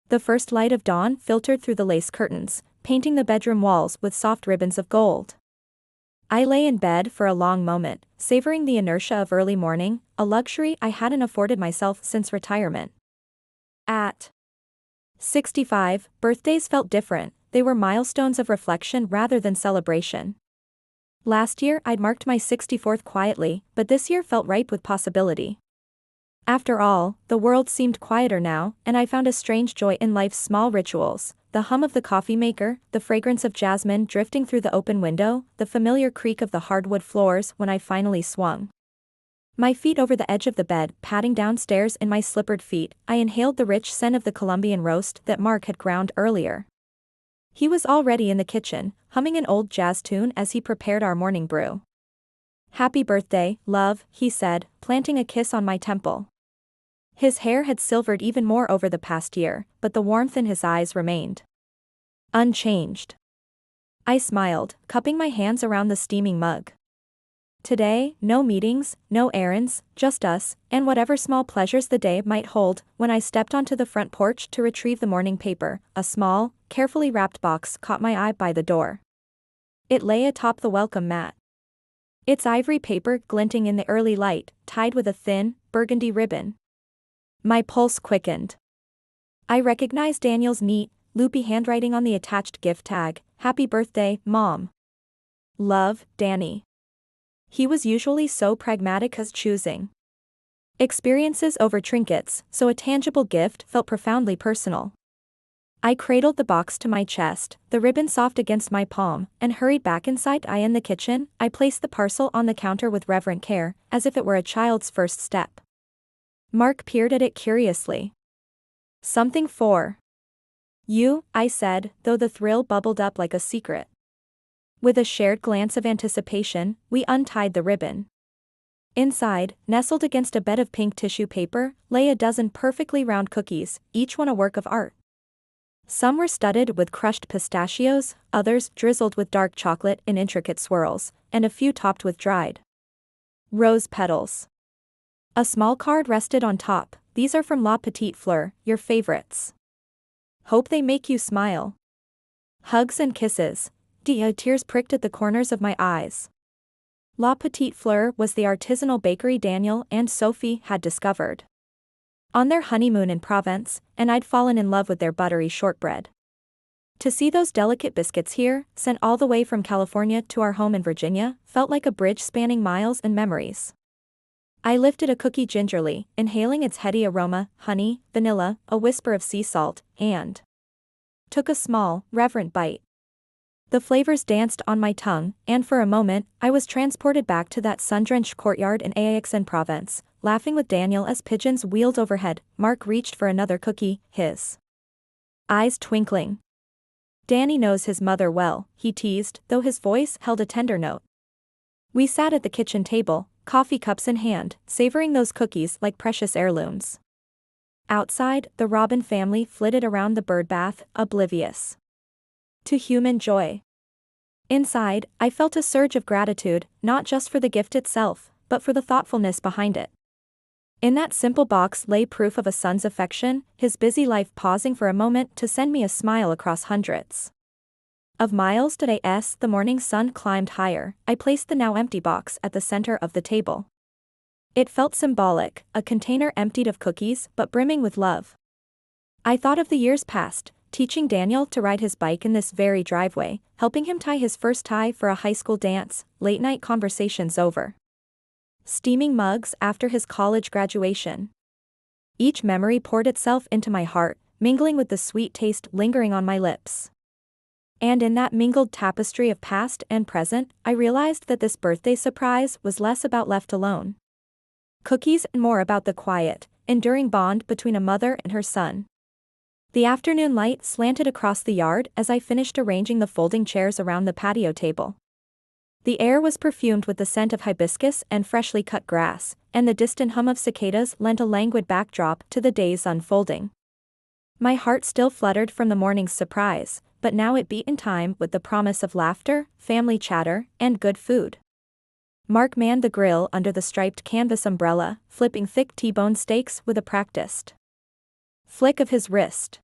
The first light of dawn filtered through the lace curtains, painting the bedroom walls with soft ribbons of gold. I lay in bed for a long moment, savoring the inertia of early morning, a luxury I hadn't afforded myself since retirement. At 65, birthdays felt different. They were milestones of reflection rather than celebration. Last year I'd marked my 64th quietly, but this year felt ripe with possibility. After all, the world seemed quieter now, and I found a strange joy in life's small rituals: the hum of the coffee maker, the fragrance of jasmine drifting through the open window, the familiar creak of the hardwood floors when I finally swung my feet over the edge of the bed. Padding downstairs in my slippered feet, I inhaled the rich scent of the Colombian roast that Mark had ground earlier. He was already in the kitchen, humming an old jazz tune as he prepared our morning brew. "Happy birthday, love," he said, planting a kiss on my temple. His hair had silvered even more over the past year, but the warmth in his eyes remained unchanged. I smiled, cupping my hands around the steaming mug. Today, no meetings, no errands, just us, and whatever small pleasures the day might hold. When I stepped onto the front porch to retrieve the morning paper, a small, carefully wrapped box caught my eye by the door. It lay atop the welcome mat, its ivory paper glinting in the early light, tied with a thin, burgundy ribbon. My pulse quickened. I recognized Daniel's neat, loopy handwriting on the attached gift tag: "Happy birthday, Mom. Love, Danny." He was usually so pragmatic as choosing experiences over trinkets, so a tangible gift felt profoundly personal. I cradled the box to my chest, the ribbon soft against my palm, and hurried back inside. In the kitchen, I placed the parcel on the counter with reverent care, as if it were a child's first step. Mark peered at it curiously. "Something for you," I said, though the thrill bubbled up like a secret. With a shared glance of anticipation, we untied the ribbon. Inside, nestled against a bed of pink tissue paper, lay a dozen perfectly round cookies, each one a work of art. Some were studded with crushed pistachios, others drizzled with dark chocolate in intricate swirls, and a few topped with dried rose petals. A small card rested on top: "These are from La Petite Fleur, your favorites. Hope they make you smile. Hugs and kisses." Tears pricked at the corners of my eyes. La Petite Fleur was the artisanal bakery Daniel and Sophie had discovered on their honeymoon in Provence, and I'd fallen in love with their buttery shortbread. To see those delicate biscuits here, sent all the way from California to our home in Virginia, felt like a bridge spanning miles and memories. I lifted a cookie gingerly, inhaling its heady aroma: honey, vanilla, a whisper of sea salt, and took a small, reverent bite. The flavors danced on my tongue, and for a moment, I was transported back to that sun-drenched courtyard in Aix-en-Provence, laughing with Daniel as pigeons wheeled overhead. Mark reached for another cookie, his eyes twinkling. "Danny knows his mother well," he teased, though his voice held a tender note. We sat at the kitchen table, coffee cups in hand, savoring those cookies like precious heirlooms. Outside, the Robin family flitted around the birdbath, oblivious to human joy. Inside, I felt a surge of gratitude, not just for the gift itself, but for the thoughtfulness behind it. In that simple box lay proof of a son's affection, his busy life pausing for a moment to send me a smile across hundreds of miles. As the morning sun climbed higher, I placed the now empty box at the center of the table. It felt symbolic, a container emptied of cookies but brimming with love. I thought of the years past, teaching Daniel to ride his bike in this very driveway, helping him tie his first tie for a high school dance, late-night conversations over steaming mugs after his college graduation. Each memory poured itself into my heart, mingling with the sweet taste lingering on my lips. And in that mingled tapestry of past and present, I realized that this birthday surprise was less about left alone cookies and more about the quiet, enduring bond between a mother and her son. The afternoon light slanted across the yard as I finished arranging the folding chairs around the patio table. The air was perfumed with the scent of hibiscus and freshly cut grass, and the distant hum of cicadas lent a languid backdrop to the day's unfolding. My heart still fluttered from the morning's surprise, but now it beat in time with the promise of laughter, family chatter, and good food. Mark manned the grill under the striped canvas umbrella, flipping thick T-bone steaks with a practiced flick of his wrist.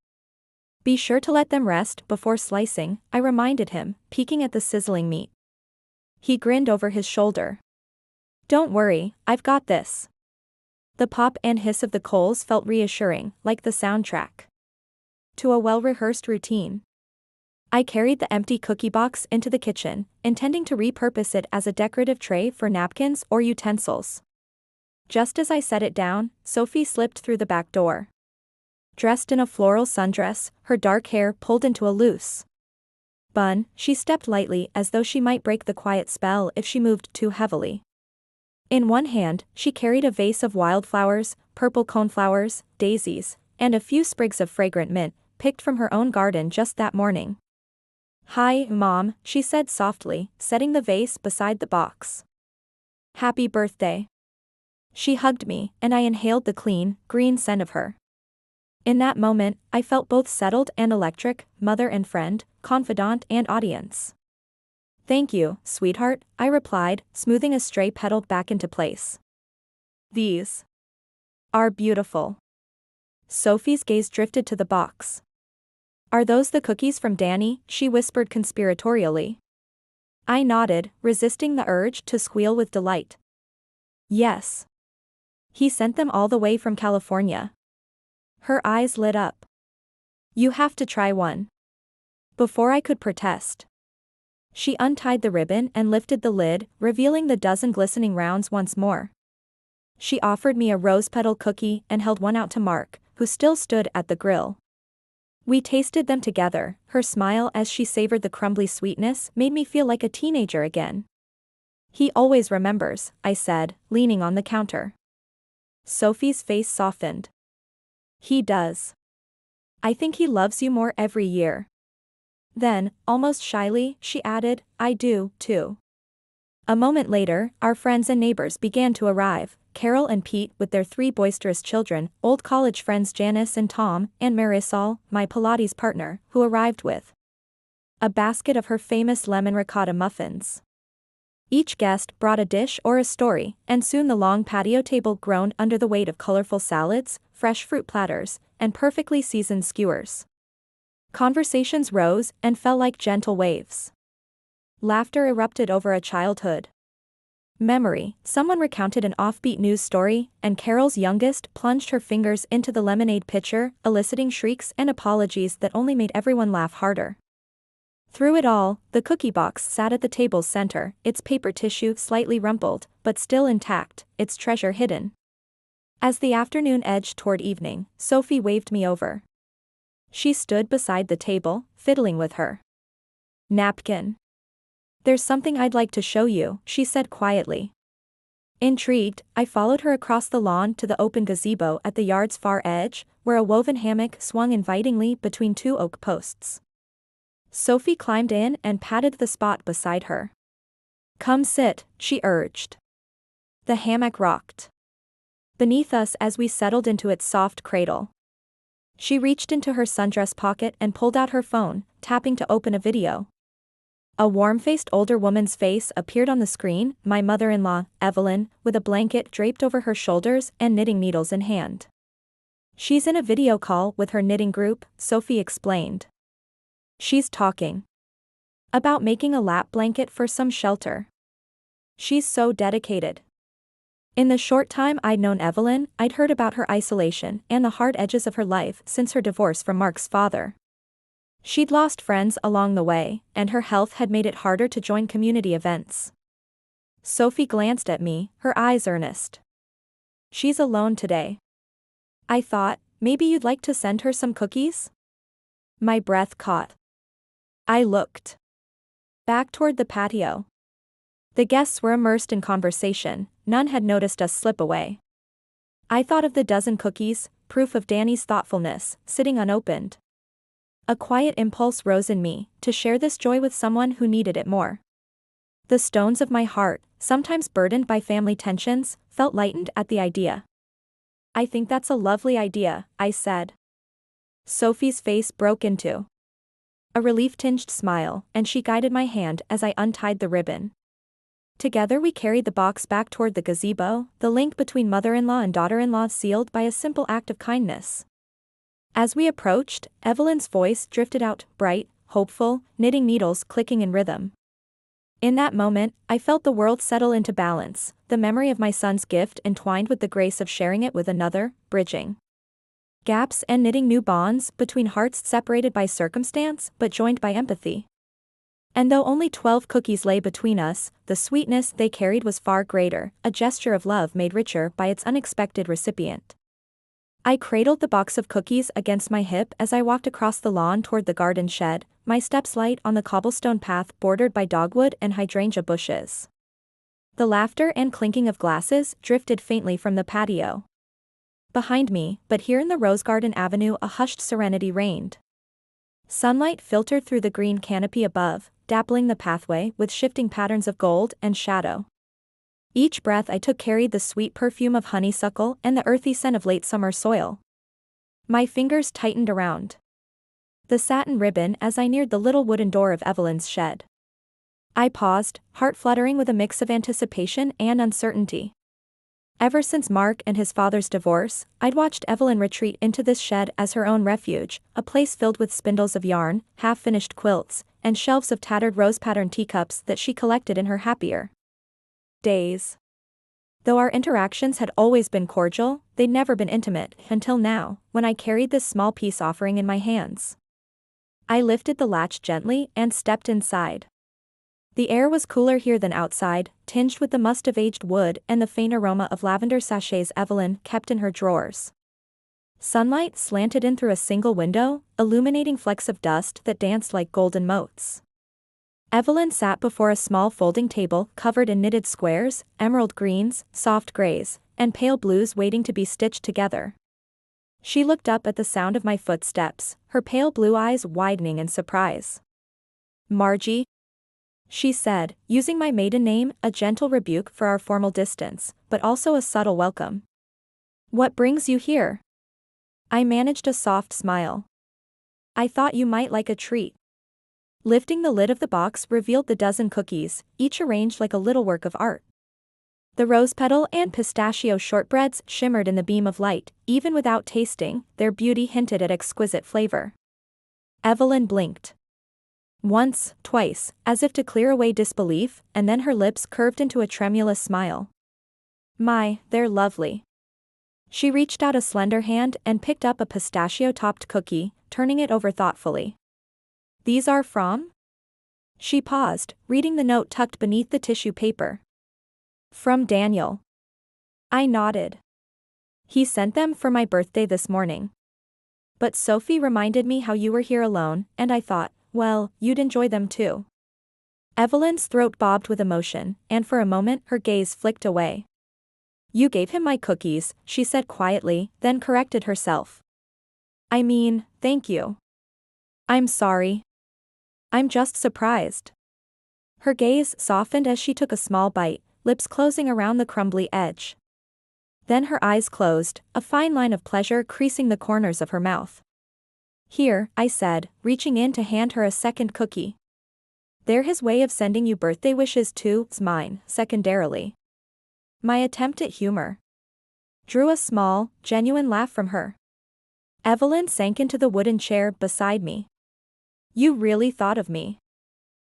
Be sure to let them rest before slicing, I reminded him, peeking at the sizzling meat. He grinned over his shoulder. Don't worry, I've got this. The pop and hiss of the coals felt reassuring, like the soundtrack to a well-rehearsed routine. I carried the empty cookie box into the kitchen, intending to repurpose it as a decorative tray for napkins or utensils. Just as I set it down, Sophie slipped through the back door. Dressed in a floral sundress, her dark hair pulled into a loose bun, she stepped lightly as though she might break the quiet spell if she moved too heavily. In one hand, she carried a vase of wildflowers, purple coneflowers, daisies, and a few sprigs of fragrant mint, picked from her own garden just that morning. Hi, Mom, she said softly, setting the vase beside the box. Happy birthday. She hugged me, and I inhaled the clean, green scent of her. In that moment, I felt both settled and electric, mother and friend, confidant and audience. Thank you, sweetheart, I replied, smoothing a stray petal back into place. These are beautiful. Sophie's gaze drifted to the box. Are those the cookies from Danny? She whispered conspiratorially. I nodded, resisting the urge to squeal with delight. Yes. He sent them all the way from California. Her eyes lit up. You have to try one. Before I could protest. She untied the ribbon and lifted the lid, revealing the dozen glistening rounds once more. She offered me a rose petal cookie and held one out to Mark, who still stood at the grill. We tasted them together, her smile as she savored the crumbly sweetness made me feel like a teenager again. He always remembers, I said, leaning on the counter. Sophie's face softened. He does. I think he loves you more every year. Then, almost shyly, she added, I do, too. A moment later, our friends and neighbors began to arrive, Carol and Pete with their 3 boisterous children, old college friends Janice and Tom, and Marisol, my Pilates partner, who arrived with a basket of her famous lemon ricotta muffins. Each guest brought a dish or a story, and soon the long patio table groaned under the weight of colorful salads, fresh fruit platters, and perfectly seasoned skewers. Conversations rose and fell like gentle waves. Laughter erupted over a childhood memory, someone recounted an offbeat news story, and Carol's youngest plunged her fingers into the lemonade pitcher, eliciting shrieks and apologies that only made everyone laugh harder. Through it all, the cookie box sat at the table's center, its paper tissue slightly rumpled, but still intact, its treasure hidden. As the afternoon edged toward evening, Sophie waved me over. She stood beside the table, fiddling with her napkin. There's something I'd like to show you, she said quietly. Intrigued, I followed her across the lawn to the open gazebo at the yard's far edge, where a woven hammock swung invitingly between 2 oak posts. Sophie climbed in and patted the spot beside her. Come sit, she urged. The hammock rocked beneath us as we settled into its soft cradle. She reached into her sundress pocket and pulled out her phone, tapping to open a video. A warm-faced older woman's face appeared on the screen, my mother-in-law, Evelyn, with a blanket draped over her shoulders and knitting needles in hand. She's in a video call with her knitting group, Sophie explained. She's talking about making a lap blanket for some shelter. She's so dedicated. In the short time I'd known Evelyn, I'd heard about her isolation and the hard edges of her life since her divorce from Mark's father. She'd lost friends along the way, and her health had made it harder to join community events. Sophie glanced at me, her eyes earnest. She's alone today. I thought, maybe you'd like to send her some cookies? My breath caught. I looked back toward the patio. The guests were immersed in conversation, none had noticed us slip away. I thought of the dozen cookies, proof of Danny's thoughtfulness, sitting unopened. A quiet impulse rose in me, to share this joy with someone who needed it more. The stones of my heart, sometimes burdened by family tensions, felt lightened at the idea. I think that's a lovely idea, I said. Sophie's face broke into a relief-tinged smile, and she guided my hand as I untied the ribbon. Together we carried the box back toward the gazebo, the link between mother-in-law and daughter-in-law sealed by a simple act of kindness. As we approached, Evelyn's voice drifted out, bright, hopeful, knitting needles clicking in rhythm. In that moment, I felt the world settle into balance, the memory of my son's gift entwined with the grace of sharing it with another, bridging gaps and knitting new bonds between hearts separated by circumstance but joined by empathy. And though only 12 cookies lay between us, the sweetness they carried was far greater, a gesture of love made richer by its unexpected recipient. I cradled the box of cookies against my hip as I walked across the lawn toward the garden shed, my steps light on the cobblestone path bordered by dogwood and hydrangea bushes. The laughter and clinking of glasses drifted faintly from the patio behind me, but here in the rose garden avenue a hushed serenity reigned. Sunlight filtered through the green canopy above, dappling the pathway with shifting patterns of gold and shadow. Each breath I took carried the sweet perfume of honeysuckle and the earthy scent of late summer soil. My fingers tightened around the satin ribbon as I neared the little wooden door of Evelyn's shed. I paused, heart fluttering with a mix of anticipation and uncertainty. Ever since Mark and his father's divorce, I'd watched Evelyn retreat into this shed as her own refuge, a place filled with spindles of yarn, half-finished quilts, and shelves of tattered rose-patterned teacups that she collected in her happier days. Though our interactions had always been cordial, they'd never been intimate, until now, when I carried this small peace offering in my hands. I lifted the latch gently and stepped inside. The air was cooler here than outside, tinged with the must of aged wood and the faint aroma of lavender sachets Evelyn kept in her drawers. Sunlight slanted in through a single window, illuminating flecks of dust that danced like golden motes. Evelyn sat before a small folding table covered in knitted squares, emerald greens, soft grays, and pale blues waiting to be stitched together. She looked up at the sound of my footsteps, her pale blue eyes widening in surprise. "Margie," she said, using my maiden name, a gentle rebuke for our formal distance, but also a subtle welcome. "What brings you here?" I managed a soft smile. "I thought you might like a treat." Lifting the lid of the box revealed the dozen cookies, each arranged like a little work of art. The rose petal and pistachio shortbreads shimmered in the beam of light, even without tasting, their beauty hinted at exquisite flavor. Evelyn blinked. Once, twice, as if to clear away disbelief, and then her lips curved into a tremulous smile. "My, they're lovely." She reached out a slender hand and picked up a pistachio-topped cookie, turning it over thoughtfully. "These are from?" She paused, reading the note tucked beneath the tissue paper. "From Daniel." I nodded. "He sent them for my birthday this morning. But Sophie reminded me how you were here alone, and I thought, well, you'd enjoy them too." Evelyn's throat bobbed with emotion, and for a moment her gaze flicked away. "You gave him my cookies," she said quietly, then corrected herself. "I mean, thank you." "I'm sorry. I'm just surprised." Her gaze softened as she took a small bite, lips closing around the crumbly edge. Then her eyes closed, a fine line of pleasure creasing the corners of her mouth. "Here," I said, reaching in to hand her a second cookie. "They're his way of sending you birthday wishes too, it's mine, secondarily." My attempt at humor drew a small, genuine laugh from her. Evelyn sank into the wooden chair beside me. "You really thought of me."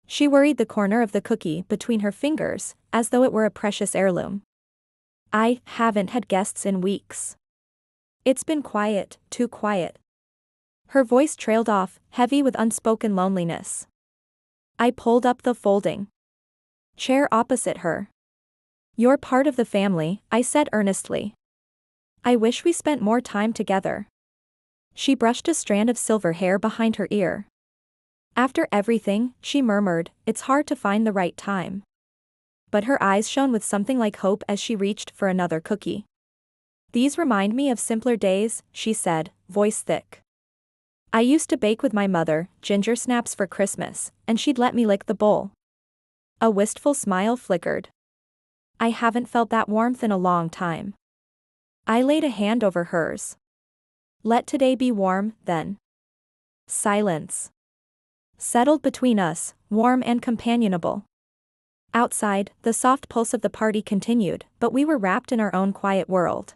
She worried the corner of the cookie between her fingers, as though it were a precious heirloom. "I haven't had guests in weeks. It's been quiet, too quiet." Her voice trailed off, heavy with unspoken loneliness. I pulled up the folding chair opposite her. "You're part of the family," I said earnestly. "I wish we spent more time together." She brushed a strand of silver hair behind her ear. "After everything," she murmured, "it's hard to find the right time." But her eyes shone with something like hope as she reached for another cookie. "These remind me of simpler days," she said, voice thick. "I used to bake with my mother, ginger snaps for Christmas, and she'd let me lick the bowl." A wistful smile flickered. "I haven't felt that warmth in a long time." I laid a hand over hers. "Let today be warm, then." Silence settled between us, warm and companionable. Outside, the soft pulse of the party continued, but we were wrapped in our own quiet world.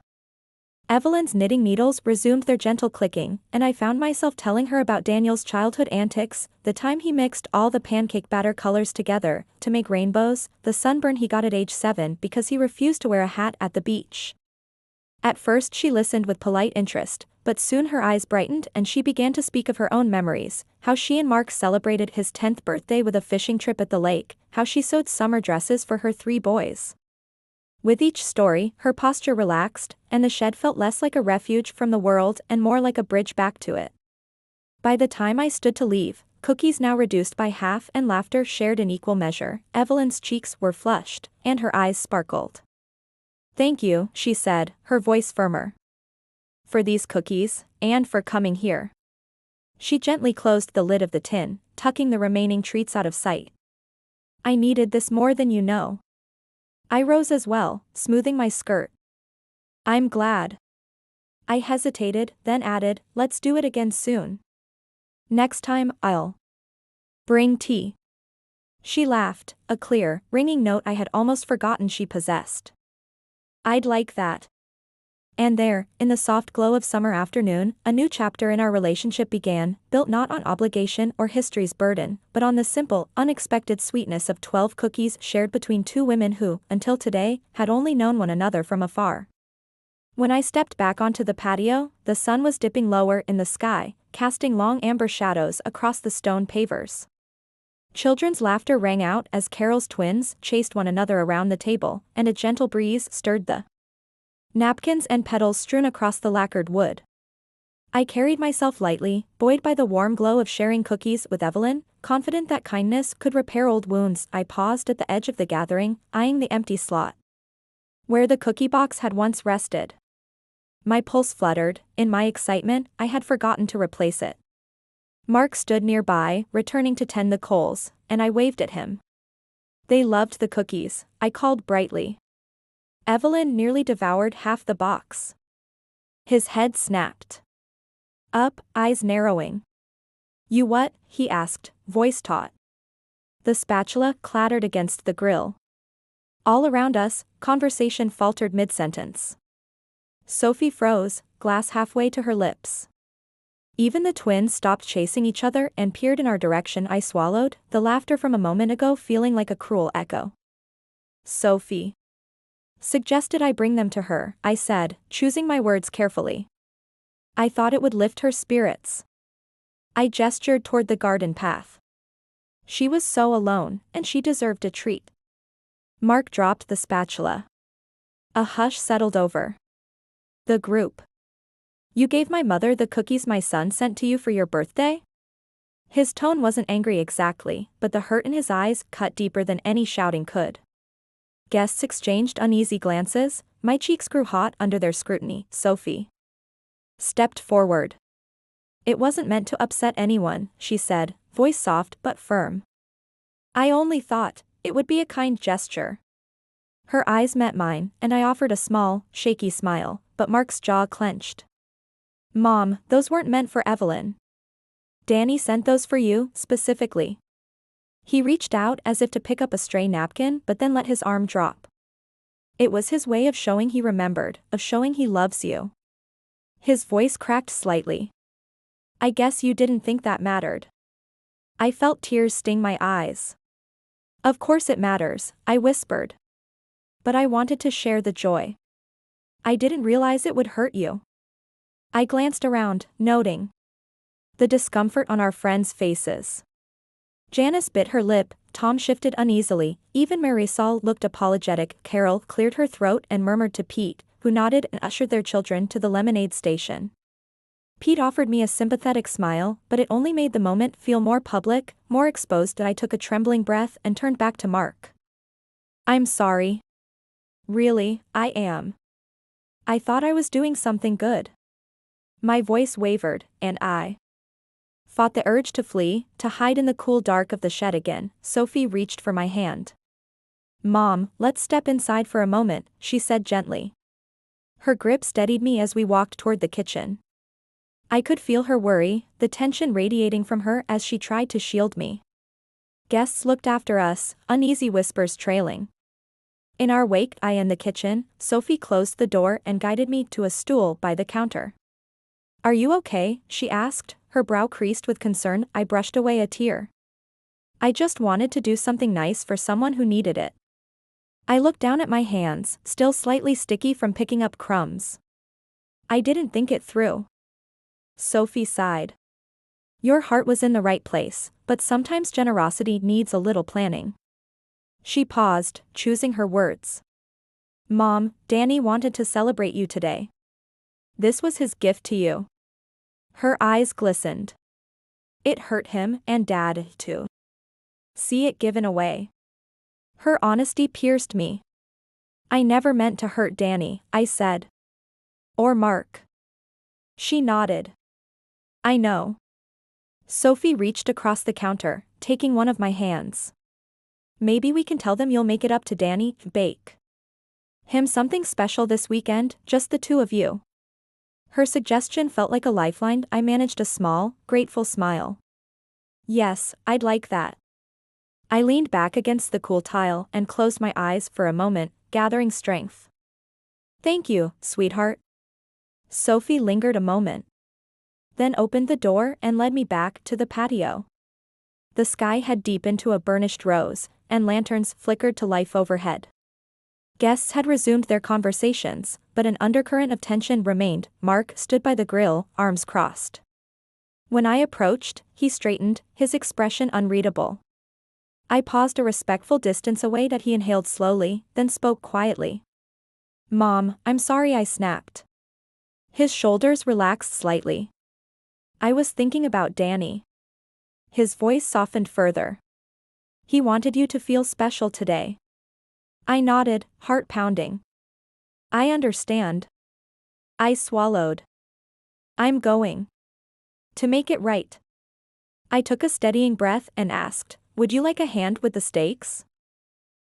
Evelyn's knitting needles resumed their gentle clicking, and I found myself telling her about Daniel's childhood antics, the time he mixed all the pancake batter colors together to make rainbows, the sunburn he got at age 7 because he refused to wear a hat at the beach. At first she listened with polite interest, but soon her eyes brightened and she began to speak of her own memories, how she and Mark celebrated his 10th birthday with a fishing trip at the lake, how she sewed summer dresses for her 3 boys. With each story, her posture relaxed, and the shed felt less like a refuge from the world and more like a bridge back to it. By the time I stood to leave, cookies now reduced by half and laughter shared in equal measure, Evelyn's cheeks were flushed, and her eyes sparkled. "Thank you," she said, her voice firmer. "For these cookies, and for coming here." She gently closed the lid of the tin, tucking the remaining treats out of sight. "I needed this more than you know." I rose as well, smoothing my skirt. "I'm glad." I hesitated, then added, "Let's do it again soon. Next time, I'll bring tea." She laughed, a clear, ringing note I had almost forgotten she possessed. "I'd like that." And there, in the soft glow of summer afternoon, a new chapter in our relationship began, built not on obligation or history's burden, but on the simple, unexpected sweetness of 12 cookies shared between 2 women who, until today, had only known one another from afar. When I stepped back onto the patio, the sun was dipping lower in the sky, casting long amber shadows across the stone pavers. Children's laughter rang out as Carol's twins chased one another around the table, and a gentle breeze stirred the napkins and petals strewn across the lacquered wood. I carried myself lightly, buoyed by the warm glow of sharing cookies with Evelyn, confident that kindness could repair old wounds. I paused at the edge of the gathering, eyeing the empty slot where the cookie box had once rested. My pulse fluttered. In my excitement, I had forgotten to replace it. Mark stood nearby, returning to tend the coals, and I waved at him. "They loved the cookies," I called brightly. Evelyn nearly devoured half the box. His head snapped up, eyes narrowing. "You what?" he asked, voice taut. The spatula clattered against the grill. All around us, conversation faltered mid-sentence. Sophie froze, glass halfway to her lips. Even the twins stopped chasing each other and peered in our direction. I swallowed, the laughter from a moment ago feeling like a cruel echo. "Sophie suggested I bring them to her," I said, choosing my words carefully. "I thought it would lift her spirits." I gestured toward the garden path. "She was so alone, and she deserved a treat." Mark dropped the spatula. A hush settled over the group. "You gave my mother the cookies my son sent to you for your birthday?" His tone wasn't angry exactly, but the hurt in his eyes cut deeper than any shouting could. Guests exchanged uneasy glances, my cheeks grew hot under their scrutiny. Sophie stepped forward. "It wasn't meant to upset anyone," she said, voice soft but firm. "I only thought it would be a kind gesture." Her eyes met mine, and I offered a small, shaky smile, but Mark's jaw clenched. "Mom, those weren't meant for Evelyn. Danny sent those for you, specifically." He reached out as if to pick up a stray napkin but then let his arm drop. It was his way of showing he remembered, of showing he loves you. His voice cracked slightly. "I guess you didn't think that mattered." I felt tears sting my eyes. "Of course it matters," I whispered. "But I wanted to share the joy. I didn't realize it would hurt you." I glanced around, noting the discomfort on our friends' faces. Janice bit her lip, Tom shifted uneasily, even Marisol looked apologetic. Carol cleared her throat and murmured to Pete, who nodded and ushered their children to the lemonade station. Pete offered me a sympathetic smile, but it only made the moment feel more public, more exposed. I took a trembling breath and turned back to Mark. "I'm sorry. Really, I am. I thought I was doing something good." My voice wavered, and I fought the urge to flee, to hide in the cool dark of the shed again. Sophie reached for my hand. "Mom, let's step inside for a moment," she said gently. Her grip steadied me as we walked toward the kitchen. I could feel her worry, the tension radiating from her as she tried to shield me. Guests looked after us, uneasy whispers trailing. In our wake, I in the kitchen, Sophie closed the door and guided me to a stool by the counter. "Are you okay?" she asked, her brow creased with concern. I brushed away a tear. "I just wanted to do something nice for someone who needed it." I looked down at my hands, still slightly sticky from picking up crumbs. "I didn't think it through." Sophie sighed. "Your heart was in the right place, but sometimes generosity needs a little planning." She paused, choosing her words. "Mom, Danny wanted to celebrate you today. This was his gift to you." Her eyes glistened. It hurt him, and Dad, too. See it given away. Her honesty pierced me. "I never meant to hurt Danny," I said. "Or Mark." She nodded. "I know." Sophie reached across the counter, taking one of my hands. "Maybe we can tell them you'll make it up to Danny, bake him something special this weekend, just the two of you." Her suggestion felt like a lifeline. I managed a small, grateful smile. "Yes, I'd like that." I leaned back against the cool tile and closed my eyes for a moment, gathering strength. "Thank you, sweetheart." Sophie lingered a moment, then opened the door and led me back to the patio. The sky had deepened to a burnished rose, and lanterns flickered to life overhead. Guests had resumed their conversations, but an undercurrent of tension remained. Mark stood by the grill, arms crossed. When I approached, he straightened, his expression unreadable. I paused a respectful distance away that he inhaled slowly, then spoke quietly. "Mom, I'm sorry I snapped." His shoulders relaxed slightly. "I was thinking about Danny." His voice softened further. "He wanted you to feel special today." I nodded, heart pounding. "I understand." I swallowed. "I'm going to make it right." I took a steadying breath and asked, "Would you like a hand with the steaks?"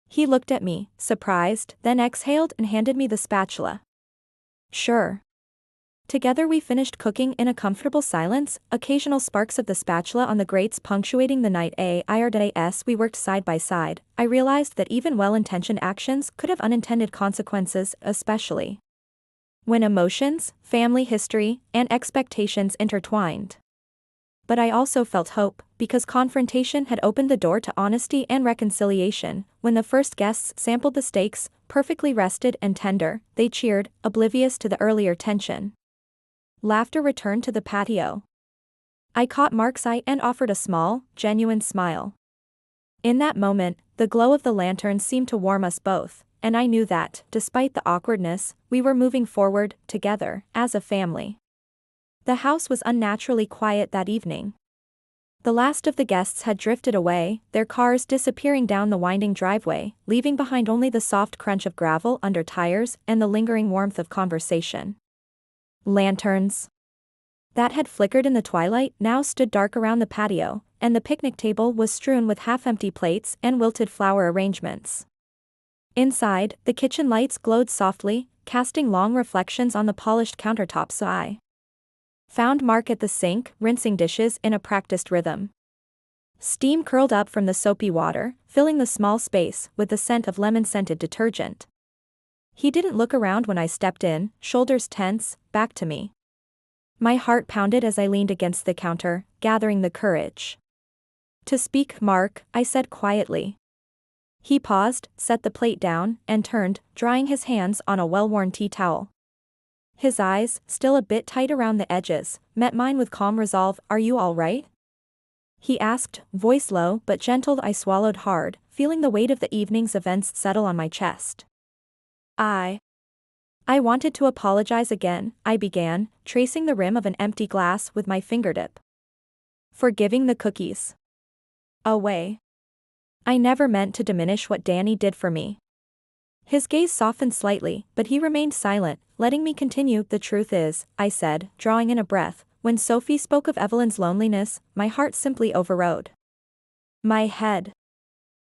He looked at me, surprised, then exhaled and handed me the spatula. "Sure." Together we finished cooking in a comfortable silence, occasional sparks of the spatula on the grates punctuating the night. As we worked side by side, I realized that even well-intentioned actions could have unintended consequences, especially when emotions, family history, and expectations intertwined. But I also felt hope, because confrontation had opened the door to honesty and reconciliation. When the first guests sampled the steaks, perfectly rested and tender, they cheered, oblivious to the earlier tension. Laughter returned to the patio. I caught Mark's eye and offered a small, genuine smile. In that moment, the glow of the lantern seemed to warm us both, and I knew that, despite the awkwardness, we were moving forward, together, as a family. The house was unnaturally quiet that evening. The last of the guests had drifted away, their cars disappearing down the winding driveway, leaving behind only the soft crunch of gravel under tires and the lingering warmth of conversation. Lanterns that had flickered in the twilight now stood dark around the patio, and the picnic table was strewn with half-empty plates and wilted flower arrangements. Inside, the kitchen lights glowed softly, casting long reflections on the polished countertops. I found Mark at the sink, rinsing dishes in a practiced rhythm. Steam curled up from the soapy water, filling the small space with the scent of lemon-scented detergent. He didn't look around when I stepped in, shoulders tense, back to me. My heart pounded as I leaned against the counter, gathering the courage to speak. "Mark," I said quietly. He paused, set the plate down, and turned, drying his hands on a well-worn tea towel. His eyes, still a bit tight around the edges, met mine with calm resolve. "Are you all right?" he asked, voice low but gentle. I swallowed hard, feeling the weight of the evening's events settle on my chest. I wanted to apologize again, I began, tracing the rim of an empty glass with my fingertip. "For giving the cookies away. I never meant to diminish what Danny did for me." His gaze softened slightly, but he remained silent, letting me continue. "The truth is," I said, drawing in a breath, "when Sophie spoke of Evelyn's loneliness, my heart simply overrode my head.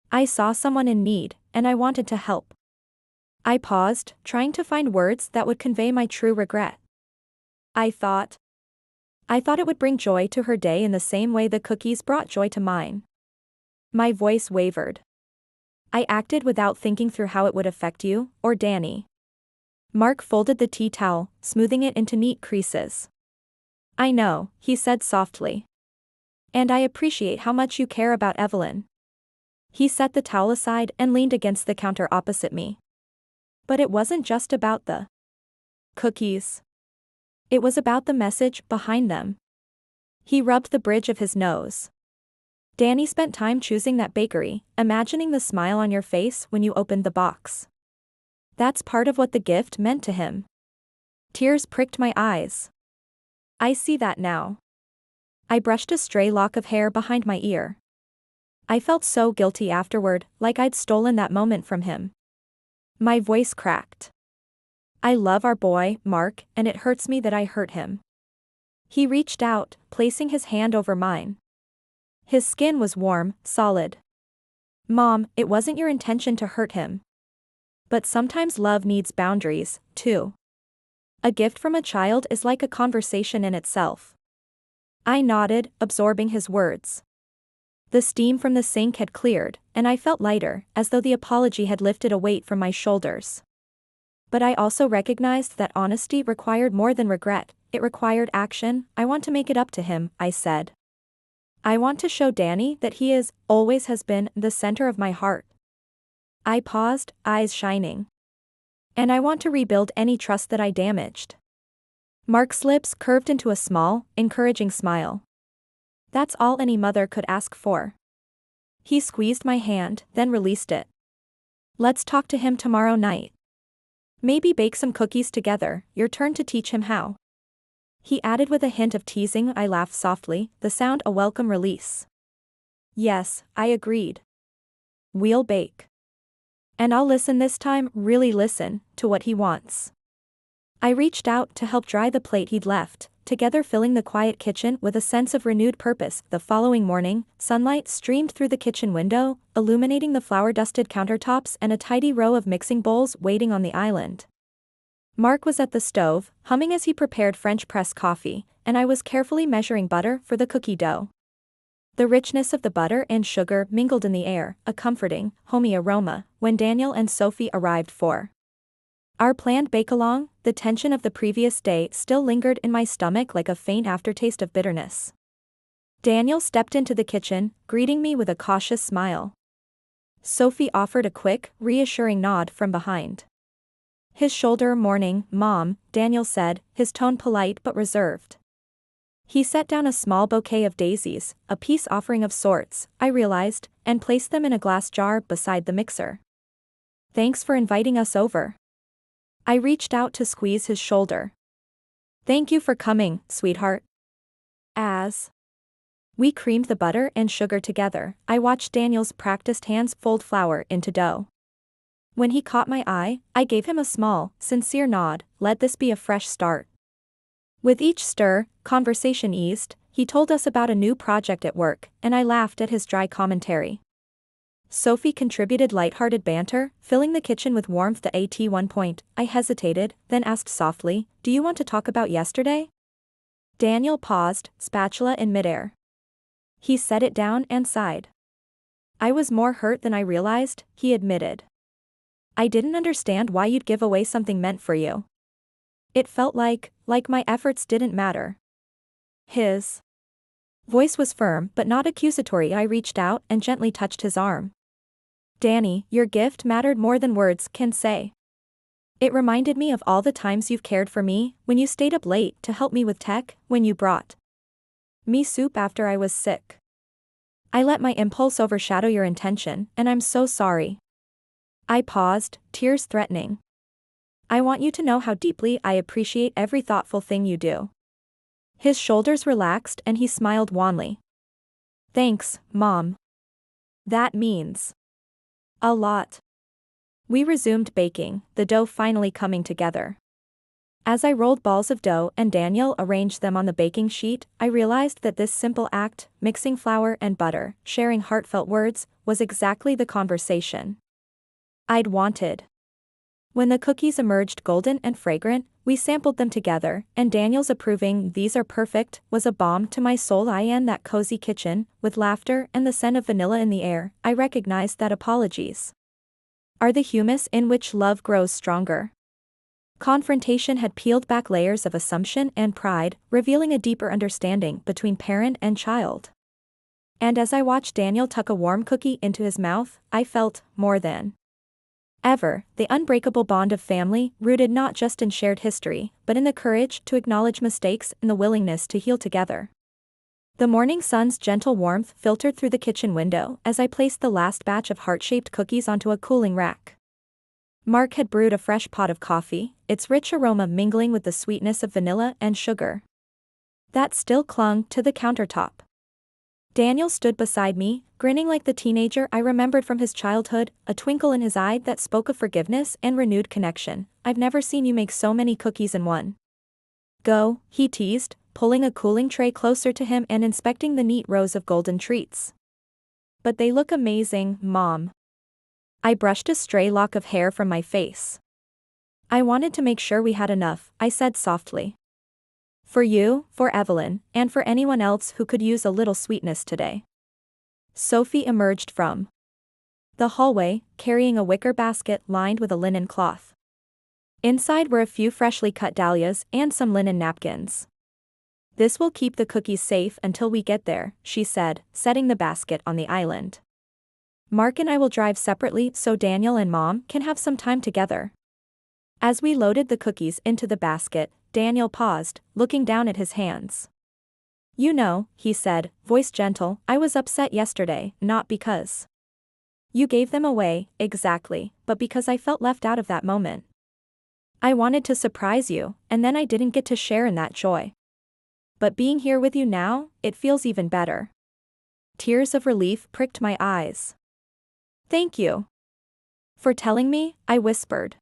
I saw someone in need, and I wanted to help." I paused, trying to find words that would convey my true regret. I thought it would bring joy to her day in the same way the cookies brought joy to mine." My voice wavered. I acted without thinking through how it would affect you, or Danny. Mark folded the tea towel, smoothing it into neat creases. I know, he said softly. And I appreciate how much you care about Evelyn. He set the towel aside and leaned against the counter opposite me. But it wasn't just about the cookies. It was about the message behind them. He rubbed the bridge of his nose. Danny spent time choosing that bakery, imagining the smile on your face when you opened the box. That's part of what the gift meant to him. Tears pricked my eyes. I see that now. I brushed a stray lock of hair behind my ear. I felt so guilty afterward, like I'd stolen that moment from him. My voice cracked. I love our boy, Mark, and it hurts me that I hurt him. He reached out, placing his hand over mine. His skin was warm, solid. Mom, it wasn't your intention to hurt him. But sometimes love needs boundaries, too. A gift from a child is like a conversation in itself. I nodded, absorbing his words. The steam from the sink had cleared, and I felt lighter, as though the apology had lifted a weight from my shoulders. But I also recognized that honesty required more than regret, it required action. I want to make it up to him, I said. I want to show Danny that he is, always has been, the center of my heart. I paused, eyes shining. And I want to rebuild any trust that I damaged. Mark's lips curved into a small, encouraging smile. That's all any mother could ask for. He squeezed my hand, then released it. Let's talk to him tomorrow night. Maybe bake some cookies together, your turn to teach him how. He added with a hint of teasing. I laughed softly, the sound a welcome release. Yes, I agreed. We'll bake. And I'll listen this time, really listen, to what he wants. I reached out to help dry the plate he'd left, together filling the quiet kitchen with a sense of renewed purpose. The following morning, sunlight streamed through the kitchen window, illuminating the flour-dusted countertops and a tidy row of mixing bowls waiting on the island. Mark was at the stove, humming as he prepared French press coffee, and I was carefully measuring butter for the cookie dough. The richness of the butter and sugar mingled in the air, a comforting, homey aroma, when Daniel and Sophie arrived for our planned bake-along. The tension of the previous day still lingered in my stomach like a faint aftertaste of bitterness. Daniel stepped into the kitchen, greeting me with a cautious smile. Sophie offered a quick, reassuring nod from behind. His shoulder. Morning, Mom, Daniel said, his tone polite but reserved. He set down a small bouquet of daisies, a peace offering of sorts, I realized, and placed them in a glass jar beside the mixer. Thanks for inviting us over. I reached out to squeeze his shoulder. Thank you for coming, sweetheart. As we creamed the butter and sugar together, I watched Daniel's practiced hands fold flour into dough. When he caught my eye, I gave him a small, sincere nod. Let this be a fresh start. With each stir, conversation eased. He told us about a new project at work, and I laughed at his dry commentary. Sophie contributed light-hearted banter, filling the kitchen with warmth. At one point, I hesitated, then asked softly, "Do you want to talk about yesterday?" Daniel paused, spatula in midair. He set it down and sighed. I was more hurt than I realized, he admitted. I didn't understand why you'd give away something meant for you. It felt like my efforts didn't matter. His voice was firm but not accusatory. I reached out and gently touched his arm. Danny, your gift mattered more than words can say. It reminded me of all the times you've cared for me, when you stayed up late to help me with tech, when you brought me soup after I was sick. I let my impulse overshadow your intention, and I'm so sorry. I paused, tears threatening. I want you to know how deeply I appreciate every thoughtful thing you do. His shoulders relaxed and he smiled wanly. Thanks, Mom. That means a lot. We resumed baking, the dough finally coming together. As I rolled balls of dough and Daniel arranged them on the baking sheet, I realized that this simple act, mixing flour and butter, sharing heartfelt words, was exactly the conversation I'd wanted. When the cookies emerged golden and fragrant, we sampled them together, and Daniel's approving "these are perfect" was a balm to my soul. In that cozy kitchen, with laughter and the scent of vanilla in the air, I recognized that apologies are the humus in which love grows stronger. Confrontation had peeled back layers of assumption and pride, revealing a deeper understanding between parent and child. And as I watched Daniel tuck a warm cookie into his mouth, I felt, more than ever, the unbreakable bond of family, rooted not just in shared history, but in the courage to acknowledge mistakes and the willingness to heal together. The morning sun's gentle warmth filtered through the kitchen window as I placed the last batch of heart-shaped cookies onto a cooling rack. Mark had brewed a fresh pot of coffee, its rich aroma mingling with the sweetness of vanilla and sugar that still clung to the countertop. Daniel stood beside me, grinning like the teenager I remembered from his childhood, a twinkle in his eye that spoke of forgiveness and renewed connection. "I've never seen you make so many cookies in one go," he teased, pulling a cooling tray closer to him and inspecting the neat rows of golden treats. "But they look amazing, Mom." I brushed a stray lock of hair from my face. "I wanted to make sure we had enough," I said softly. "For you, for Evelyn, and for anyone else who could use a little sweetness today." Sophie emerged from the hallway, carrying a wicker basket lined with a linen cloth. Inside were a few freshly cut dahlias and some linen napkins. "This will keep the cookies safe until we get there," she said, setting the basket on the island. "Mark and I will drive separately so Daniel and Mom can have some time together." As we loaded the cookies into the basket, Daniel paused, looking down at his hands. "You know," he said, voice gentle, "I was upset yesterday, not because you gave them away, exactly, but because I felt left out of that moment. I wanted to surprise you, and then I didn't get to share in that joy. But being here with you now, it feels even better." Tears of relief pricked my eyes. "Thank you for telling me," I whispered.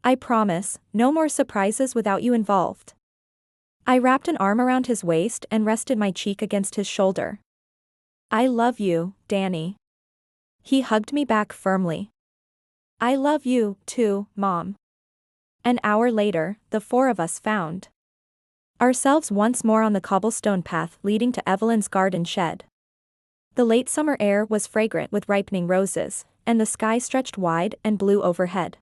"I promise, no more surprises without you involved." I wrapped an arm around his waist and rested my cheek against his shoulder. "I love you, Danny." He hugged me back firmly. "I love you, too, Mom." An hour later, the four of us found ourselves once more on the cobblestone path leading to Evelyn's garden shed. The late summer air was fragrant with ripening roses, and the sky stretched wide and blue overhead.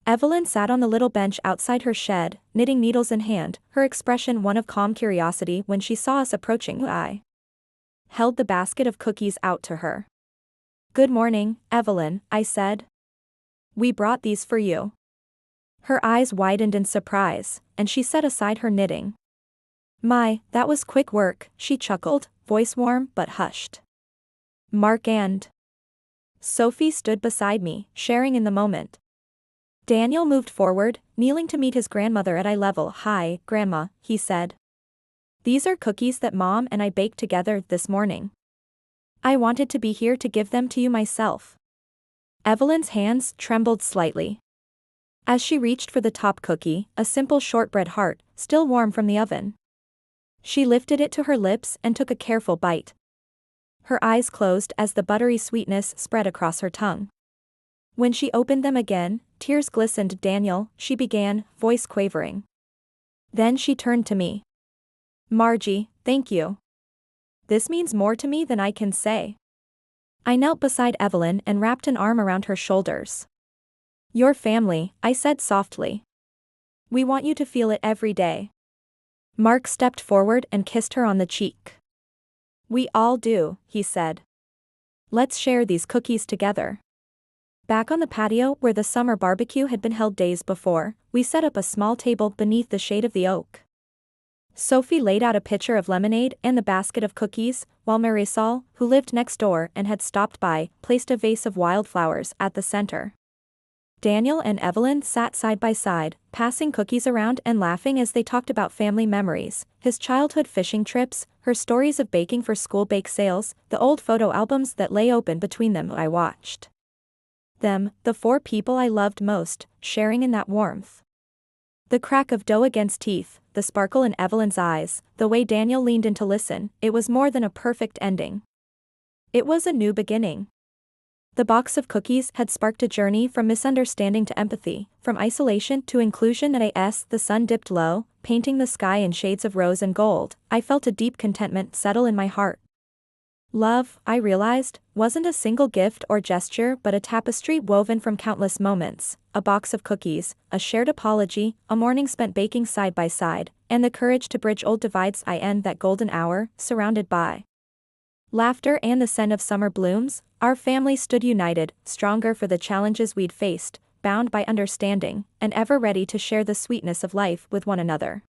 Evelyn sat on the little bench outside her shed, knitting needles in hand, her expression one of calm curiosity when she saw us approaching. I held the basket of cookies out to her. "Good morning, Evelyn," I said. "We brought these for you." Her eyes widened in surprise, and she set aside her knitting. "My, that was quick work," she chuckled, voice warm but hushed. Mark and Sophie stood beside me, sharing in the moment. Daniel moved forward, kneeling to meet his grandmother at eye level. "Hi, Grandma," he said. "These are cookies that Mom and I baked together this morning. I wanted to be here to give them to you myself." Evelyn's hands trembled slightly as she reached for the top cookie, a simple shortbread heart, still warm from the oven. She lifted it to her lips and took a careful bite. Her eyes closed as the buttery sweetness spread across her tongue. When she opened them again, tears glistened. "Daniel," she began, voice quavering. Then she turned to me. "Margie, thank you. This means more to me than I can say." I knelt beside Evelyn and wrapped an arm around her shoulders. "Your family," I said softly. "We want you to feel it every day." Mark stepped forward and kissed her on the cheek. "We all do," he said. "Let's share these cookies together." Back on the patio where the summer barbecue had been held days before, we set up a small table beneath the shade of the oak. Sophie laid out a pitcher of lemonade and the basket of cookies, while Marisol, who lived next door and had stopped by, placed a vase of wildflowers at the center. Daniel and Evelyn sat side by side, passing cookies around and laughing as they talked about family memories, his childhood fishing trips, her stories of baking for school bake sales, the old photo albums that lay open between them. I watched them, the four people I loved most, sharing in that warmth. The crack of dough against teeth, the sparkle in Evelyn's eyes, the way Daniel leaned in to listen, it was more than a perfect ending. It was a new beginning. The box of cookies had sparked a journey from misunderstanding to empathy, from isolation to inclusion. As the sun dipped low, painting the sky in shades of rose and gold, I felt a deep contentment settle in my heart. Love, I realized, wasn't a single gift or gesture but a tapestry woven from countless moments, a box of cookies, a shared apology, a morning spent baking side by side, and the courage to bridge old divides. I end that golden hour, surrounded by laughter and the scent of summer blooms. Our family stood united, stronger for the challenges we'd faced, bound by understanding, and ever ready to share the sweetness of life with one another.